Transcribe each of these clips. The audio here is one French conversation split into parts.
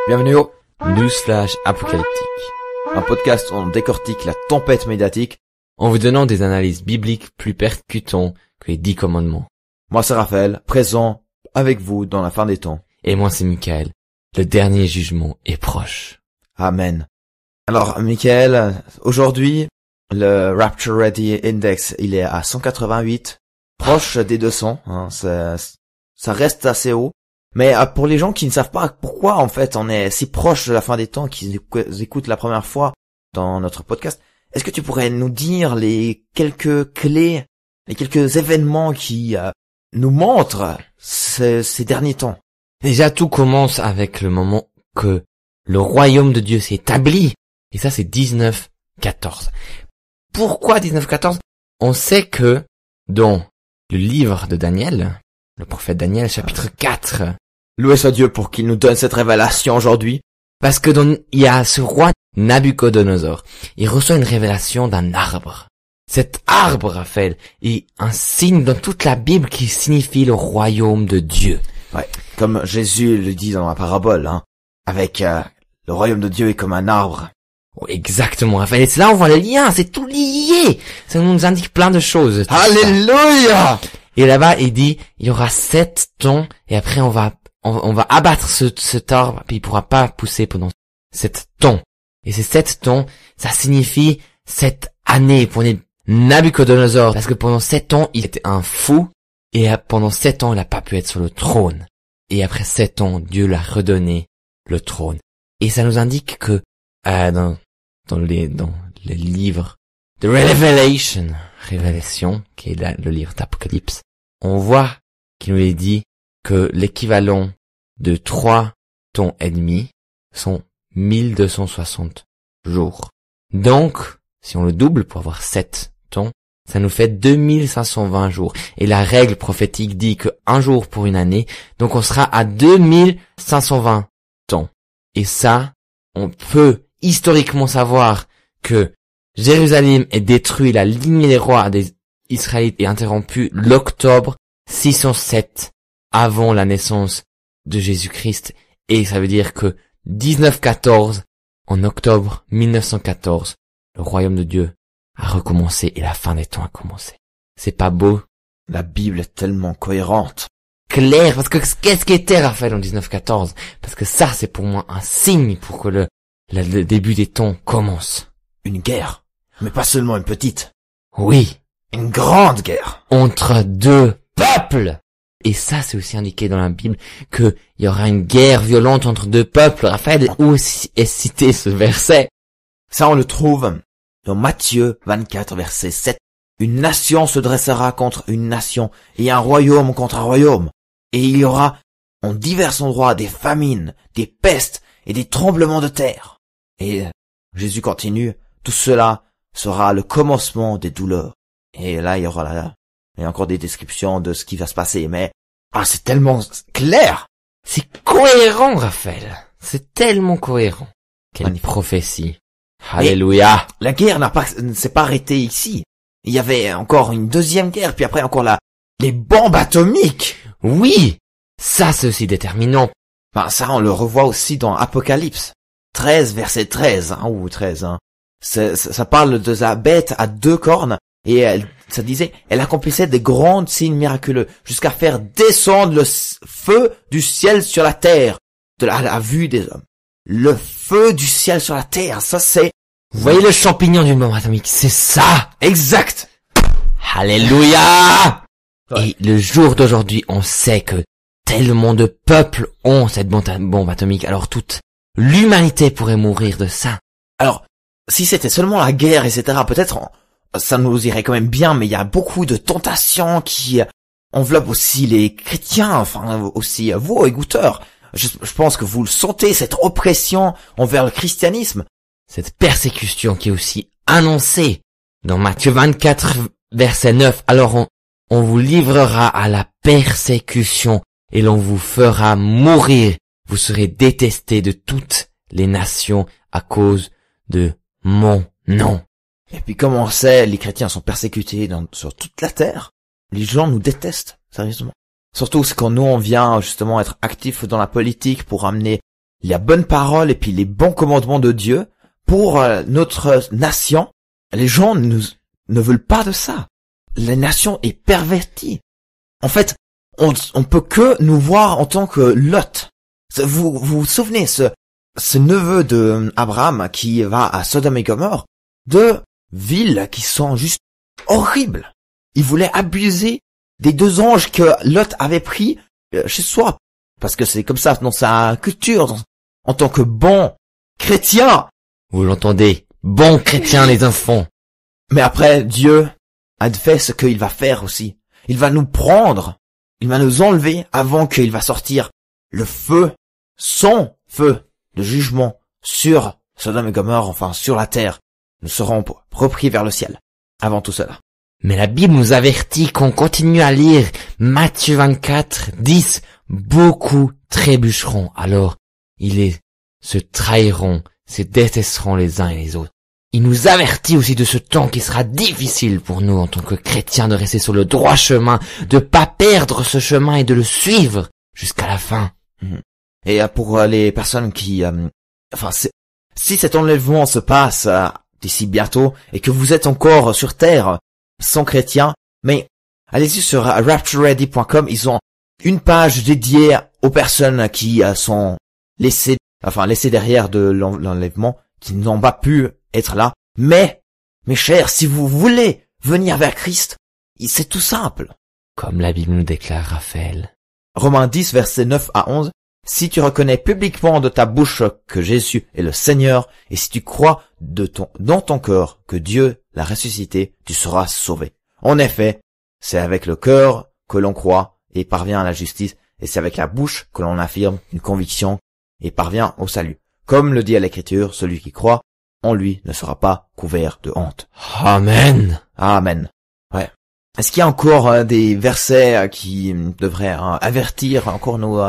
Bienvenue au Newsflash Apocalyptique, un podcast où on décortique la tempête médiatique en vous donnant des analyses bibliques plus percutantes que les 10 commandements. Moi c'est Raphaël, présent avec vous dans la fin des temps. Et moi c'est Michael. Le dernier jugement est proche. Amen. Alors Michael, aujourd'hui, le Rapture Ready Index, il est à 188, proche des 200, hein, ça reste assez haut. Mais pour les gens qui ne savent pas pourquoi en fait on est si proche de la fin des temps, qui écoutent la première fois dans notre podcast, est-ce que tu pourrais nous dire les quelques clés, les quelques événements qui nous montrent ces derniers temps? Déjà tout commence avec le moment que le royaume de Dieu s'est établi, et ça c'est 1914. Pourquoi 1914? On sait que dans le livre de Daniel, le prophète Daniel, chapitre 4, loué soit Dieu pour qu'il nous donne cette révélation aujourd'hui. Parce que il y a ce roi Nabucodonosor. Il reçoit une révélation d'un arbre. Cet arbre, Raphaël, est un signe dans toute la Bible qui signifie le royaume de Dieu. Ouais, comme Jésus le dit dans la parabole, hein, avec le royaume de Dieu est comme un arbre. Oh, exactement, Raphaël. Et c'est là où on voit le lien, c'est tout lié. Ça nous indique plein de choses. Alléluia! Et là-bas, il dit, il y aura 7 tons, et après on va abattre cet arbre, puis il pourra pas pousser pendant 7 tons. Et ces 7 tons, ça signifie 7 années pour Nabucodonosor, parce que pendant 7 ans, il était un fou, et pendant 7 ans, il n'a pas pu être sur le trône. Et après 7 ans, Dieu lui a redonné le trône. Et ça nous indique que, dans les livres de Révélation, qui est le livre d'Apocalypse, on voit qu'il nous est dit que l'équivalent de 3 tons et demi sont 1260 jours. Donc, si on le double pour avoir 7 tons, ça nous fait 2520 jours. Et la règle prophétique dit que un jour pour une année, donc on sera à 2520 tons. Et ça, on peut historiquement savoir que Jérusalem est détruit, la lignée des rois des Israélites est interrompue l'octobre 607 avant la naissance de Jésus-Christ. Et ça veut dire que 1914, en octobre 1914, le royaume de Dieu a recommencé et la fin des temps a commencé. C'est pas beau? La Bible est tellement cohérente. Claire, parce que qu'est-ce qui était Raphaël en 1914? Parce que ça, c'est pour moi un signe pour que le début des temps commence. Une guerre. Mais pas seulement une petite. Oui. Une grande guerre. Entre deux peuples. Et ça, c'est aussi indiqué dans la Bible qu'il y aura une guerre violente entre deux peuples. Raphaël, où est cité ce verset? Ça, on le trouve dans Matthieu 24, verset 7. Une nation se dressera contre une nation, et un royaume contre un royaume. Et il y aura en divers endroits des famines, des pestes et des tremblements de terre. Et Jésus continue, tout cela sera le commencement des douleurs. Et là, il y aura encore des descriptions de ce qui va se passer, mais c'est tellement clair. C'est cohérent, Raphaël. C'est tellement cohérent. Quelle prophétie. Alléluia. La guerre ne s'est pas arrêtée ici. Il y avait encore une deuxième guerre, puis après encore les bombes atomiques. Oui. Ça, c'est aussi déterminant. Ça, on le revoit aussi dans Apocalypse 13, verset 13, ou 13, Ça parle de la bête à 2 cornes, et ça disait, elle accomplissait des grands signes miraculeux, jusqu'à faire descendre le feu du ciel sur la terre, de la vue des hommes. Le feu du ciel sur la terre, ça c'est... Vous voyez le champignon d'une bombe atomique, c'est ça! Exact! Alléluia! Ouais. Et le jour d'aujourd'hui, on sait que tellement de peuples ont cette bombe atomique, alors toute l'humanité pourrait mourir de ça. Alors, si c'était seulement la guerre, etc., peut-être ça nous irait quand même bien, mais il y a beaucoup de tentations qui enveloppent aussi les chrétiens, enfin aussi vous, écouteurs. Je pense que vous le sentez, cette oppression envers le christianisme. Cette persécution qui est aussi annoncée dans Matthieu 24, verset 9. Alors on vous livrera à la persécution et l'on vous fera mourir. Vous serez détestés de toutes les nations à cause de mon nom. Et puis comme on sait, les chrétiens sont persécutés sur toute la terre. Les gens nous détestent, sérieusement. Surtout c'est quand nous on vient justement être actifs dans la politique pour amener la bonne parole et puis les bons commandements de Dieu pour notre nation, les gens ne veulent pas de ça. La nation est pervertie. En fait, on peut que nous voir en tant que Lot. Vous vous souvenez, ce neveu de Abraham qui va à Sodome et Gomorrhe, deux villes qui sont juste horribles. Il voulait abuser des deux anges que Lot avait pris chez soi. Parce que c'est comme ça dans sa culture, en tant que bon chrétien. Vous l'entendez, bon chrétien les enfants. Mais après, Dieu a fait ce qu'il va faire aussi. Il va nous prendre, il va nous enlever avant qu'il va sortir le feu, son feu de jugement sur Sodome et Gomorrhe, enfin sur la terre. Nous serons repris vers le ciel avant tout cela. Mais la Bible nous avertit qu'on continue à lire Matthieu 24, 10, beaucoup trébucheront. Alors, ils se trahiront, se détesteront les uns et les autres. Il nous avertit aussi de ce temps qui sera difficile pour nous en tant que chrétiens de rester sur le droit chemin, de pas perdre ce chemin et de le suivre jusqu'à la fin. Et pour les personnes qui, si cet enlèvement se passe d'ici bientôt et que vous êtes encore sur terre sans chrétiens, mais allez-y sur raptureready.com, ils ont une page dédiée aux personnes qui sont laissées derrière de l'enlèvement, qui n'ont pas pu être là. Mais, mes chers, si vous voulez venir vers Christ, c'est tout simple. Comme la Bible nous déclare, Raphaël. Romains 10, versets 9 à 11. Si tu reconnais publiquement de ta bouche que Jésus est le Seigneur, et si tu crois dans ton cœur que Dieu l'a ressuscité, tu seras sauvé. En effet, c'est avec le cœur que l'on croit et parvient à la justice, et c'est avec la bouche que l'on affirme une conviction et parvient au salut. Comme le dit à l'Écriture, celui qui croit en lui ne sera pas couvert de honte. Amen. Amen. Ouais. Est-ce qu'il y a encore des versets qui devraient avertir encore nos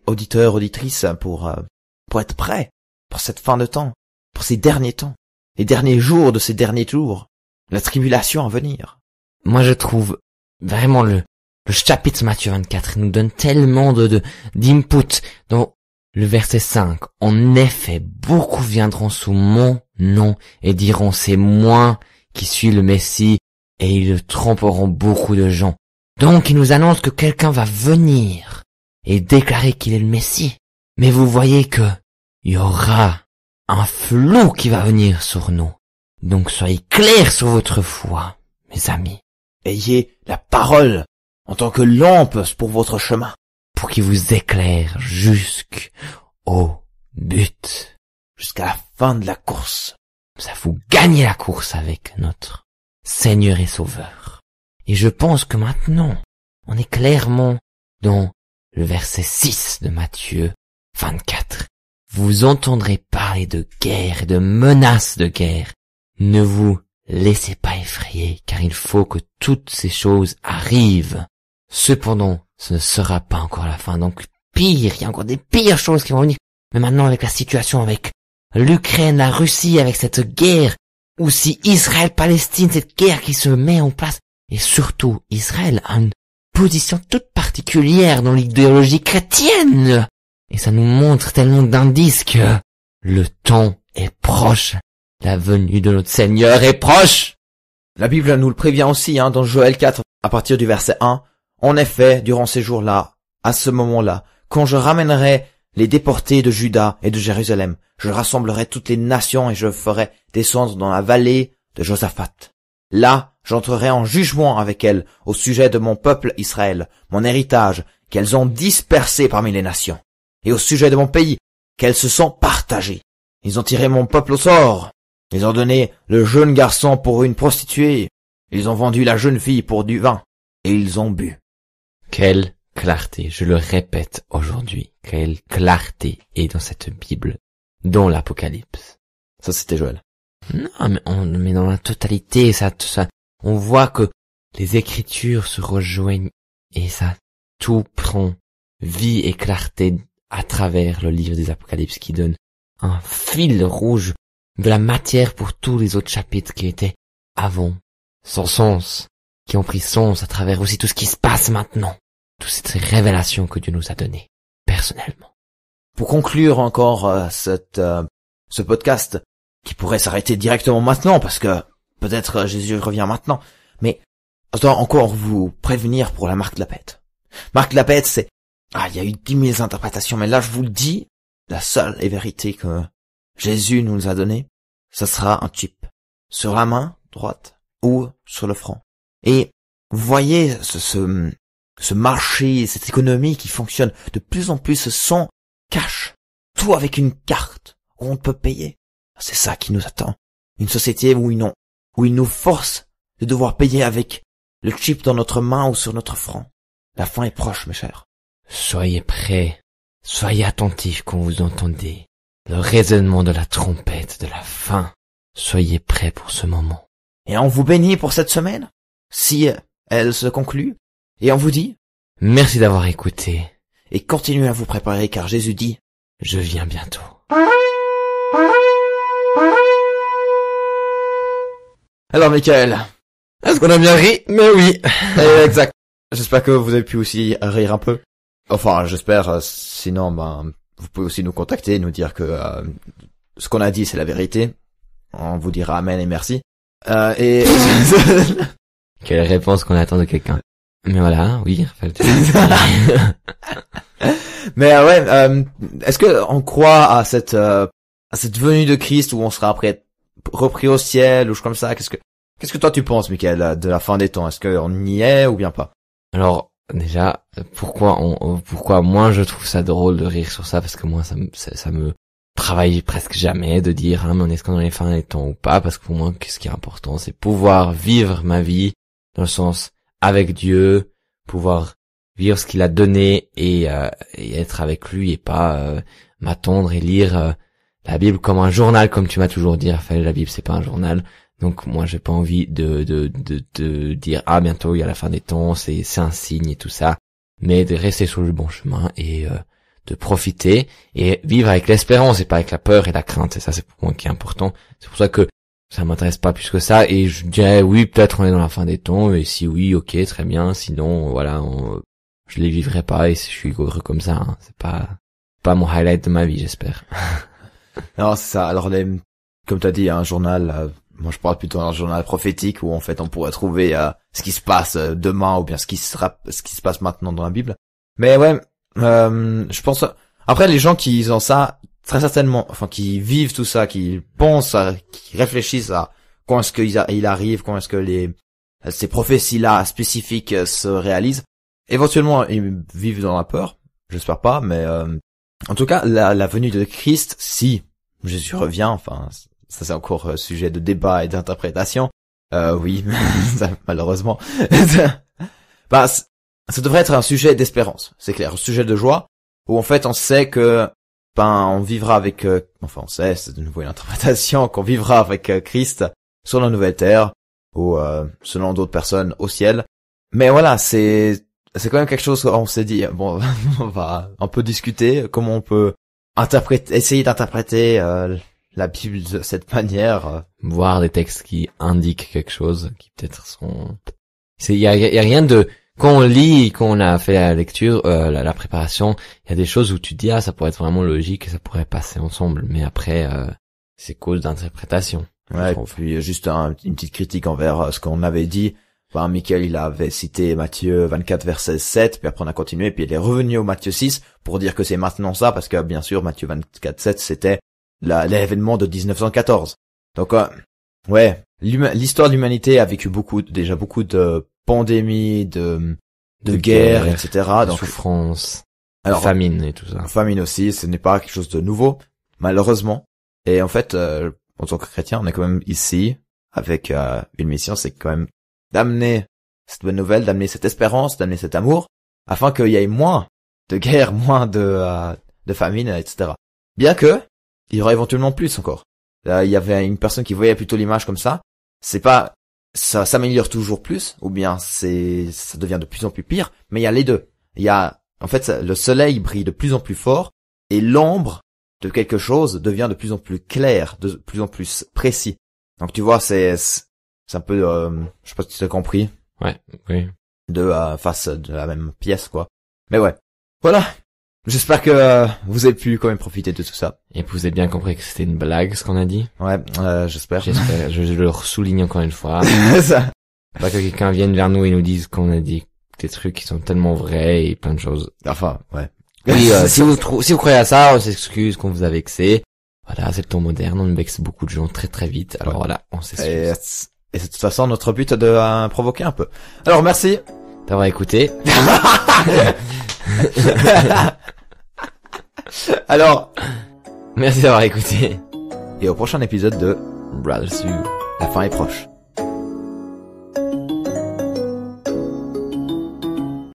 auditeurs, auditrices pour être prêts pour cette fin de temps, pour ces derniers temps, les derniers jours de ces derniers jours, la tribulation à venir? Moi, je trouve vraiment le chapitre Matthieu 24 nous donne tellement d'input dans le verset 5. En effet, beaucoup viendront sous mon nom et diront c'est moi qui suis le Messie, et ils tromperont beaucoup de gens. Donc, il nous annonce que quelqu'un va venir et déclarer qu'il est le Messie. Mais vous voyez que il y aura un flou qui va venir sur nous. Donc, soyez clairs sur votre foi, mes amis. Ayez la parole en tant que lampe pour votre chemin, pour qu'il vous éclaire jusqu'au but, jusqu'à la fin de la course. Ça vous gagnez la course avec notre Seigneur et Sauveur. Et je pense que maintenant, on est clairement dans le verset 6 de Matthieu 24. Vous entendrez parler de guerre et de menaces de guerre. Ne vous laissez pas effrayer, car il faut que toutes ces choses arrivent. Cependant, ce ne sera pas encore la fin. Donc, pire, il y a encore des pires choses qui vont venir. Mais maintenant, avec la situation avec l'Ukraine, la Russie, avec cette guerre, ou si Israël-Palestine, cette guerre qui se met en place, et surtout, Israël a une position toute particulière dans l'idéologie chrétienne. Et ça nous montre tellement d'indices que le temps est proche. La venue de notre Seigneur est proche. La Bible nous le prévient aussi, dans Joël 4, à partir du verset 1. En effet, durant ces jours-là, à ce moment-là, quand je ramènerai les déportés de Juda et de Jérusalem, je rassemblerai toutes les nations et je ferai descendre dans la vallée de Josaphat. Là, j'entrerai en jugement avec elles au sujet de mon peuple Israël, mon héritage, qu'elles ont dispersé parmi les nations, et au sujet de mon pays, qu'elles se sont partagées. Ils ont tiré mon peuple au sort. Ils ont donné le jeune garçon pour une prostituée. Ils ont vendu la jeune fille pour du vin. Et ils ont bu. Quelle clarté, je le répète aujourd'hui, quelle clarté est dans cette Bible, dans l'Apocalypse. Ça, c'était Joël. Non, mais dans la totalité, ça, on voit que les Écritures se rejoignent et ça, tout prend vie et clarté à travers le livre des Apocalypses qui donne un fil rouge de la matière pour tous les autres chapitres qui étaient avant, sans sens, qui ont pris sens à travers aussi tout ce qui se passe maintenant. Toutes ces révélations que Dieu nous a données, personnellement. pour conclure encore ce podcast, qui pourrait s'arrêter directement maintenant, parce que peut-être Jésus revient maintenant, mais je dois encore vous prévenir pour la marque de la bête. Marque de la bête, c'est... il y a eu 10 000 interprétations, mais là je vous le dis, la seule et vérité que Jésus nous a donnée, ça sera un chip sur la main droite ou sur le front. Et vous voyez ce marché, cette économie qui fonctionne de plus en plus sans cash, tout avec une carte où on peut payer. C'est ça qui nous attend. Une société où il nous force de devoir payer avec le chip dans notre main ou sur notre front. La fin est proche, mes chers. Soyez prêts, soyez attentifs quand vous entendez le résonnement de la trompette de la fin. Soyez prêts pour ce moment. Et on vous bénit pour cette semaine, si elle se conclut, et on vous dit merci d'avoir écouté, et continuez à vous préparer car Jésus dit je viens bientôt. Alors Michael, est-ce qu'on a bien ri? Mais oui. Exact. J'espère que vous avez pu aussi rire un peu. Enfin, j'espère, sinon, vous pouvez aussi nous contacter, nous dire que ce qu'on a dit, c'est la vérité. On vous dira amen et merci. Et... Quelle réponse qu'on attend de quelqu'un. Mais voilà, oui, Raphaël. Mais est-ce que on croit à cette venue de Christ où on sera après repris au ciel ou comme ça? Qu'est-ce que toi tu penses, Michael, de la fin des temps? Est-ce qu'on y est ou bien pas? Alors, déjà, pourquoi moi je trouve ça drôle de rire sur ça, parce que moi ça me travaille presque jamais de dire mais on est-ce qu'on est dans les fins des temps ou pas, parce que pour moi ce qui est important c'est pouvoir vivre ma vie dans le sens avec Dieu, pouvoir vivre ce qu'il a donné et être avec lui et pas m'attendre et lire la Bible comme un journal, comme tu m'as toujours dit, Raphaël. La Bible c'est pas un journal. Donc moi j'ai pas envie de dire bientôt il y a la fin des temps, c'est un signe et tout ça, mais de rester sur le bon chemin et de profiter et vivre avec l'espérance et pas avec la peur et la crainte. Et ça c'est pour moi qui est important. C'est pour ça que ça m'intéresse pas plus que ça, et je dirais oui, peut-être on est dans la fin des temps, et si oui, ok, très bien, sinon voilà, je les vivrai pas et je suis heureux comme ça, hein. C'est pas mon highlight de ma vie, j'espère. Non, c'est ça. Alors comme t'as dit, un journal, moi je parle plutôt d'un journal prophétique où en fait on pourrait trouver ce qui se passe demain ou bien ce qui se passe maintenant dans la Bible. Mais ouais, je pense après les gens qui ont ça très certainement, enfin qui vivent tout ça, qui pensent, qui réfléchissent à quand est-ce qu'il arrive, quand est-ce que ces prophéties là spécifiques se réalisent. Éventuellement ils vivent dans la peur, j'espère pas, mais en tout cas la venue de Christ, si Jésus revient, enfin ça c'est encore sujet de débat et d'interprétation. Oui, malheureusement. Ça devrait être un sujet d'espérance, c'est clair, un sujet de joie, où en fait on sait que on vivra avec, on sait, c'est de nouveau une interprétation, qu'on vivra avec Christ sur la nouvelle terre, ou selon d'autres personnes au ciel. Mais voilà, c'est quand même quelque chose qu'on s'est dit, bon, on va un peu discuter comment on peut essayer d'interpréter la Bible de cette manière. Voir des textes qui indiquent quelque chose, qui peut-être sont... Il y a rien de... Quand on lit, quand on a fait la lecture, la préparation, il y a des choses où tu te dis ça pourrait être vraiment logique et ça pourrait passer ensemble. Mais après, c'est cause d'interprétation. Ouais, et puis juste une petite critique envers ce qu'on avait dit. Michael, il avait cité Matthieu 24 verset 7, puis après on a continué, puis il est revenu au Matthieu 6 pour dire que c'est maintenant ça, parce que bien sûr Matthieu 24 7 c'était l'événement de 1914. Donc ouais, l'histoire de l'humanité a vécu beaucoup de pandémies, de guerres, etc. Donc souffrance, famine et tout ça. Famine aussi, ce n'est pas quelque chose de nouveau, malheureusement. Et en fait, en tant que chrétien, on est quand même ici avec une mission, c'est quand même d'amener cette bonne nouvelle, d'amener cette espérance, d'amener cet amour, afin qu'il y ait moins de guerre, moins de famine, etc. Bien que il y aura éventuellement plus encore. Là, il y avait une personne qui voyait plutôt l'image comme ça. C'est pas ça s'améliore toujours plus, ou bien ça devient de plus en plus pire, mais il y a les deux. Il y a, en fait, le soleil brille de plus en plus fort, et l'ombre de quelque chose devient de plus en plus clair, de plus en plus précis. Donc tu vois, c'est un peu, je sais pas si tu as compris. Ouais, oui. Face de la même pièce, quoi. Mais ouais. Voilà. J'espère que vous avez pu quand même profiter de tout ça. Et que vous avez bien compris que c'était une blague, ce qu'on a dit. Ouais, j'espère. J'espère, je le souligne encore une fois. Ça. Pas que quelqu'un vienne vers nous et nous dise qu'on a dit des trucs qui sont tellement vrais et plein de choses. Enfin, ouais. Oui, si vous croyez à ça, on s'excuse qu'on vous a vexé. Voilà, c'est le temps moderne, on vexe beaucoup de gens très très vite. Alors voilà, on s'excuse. Et c'est de toute façon notre but de provoquer un peu. Alors merci d'avoir écouté. Alors, merci d'avoir écouté. Et au prochain épisode de Brothers You. La fin est proche.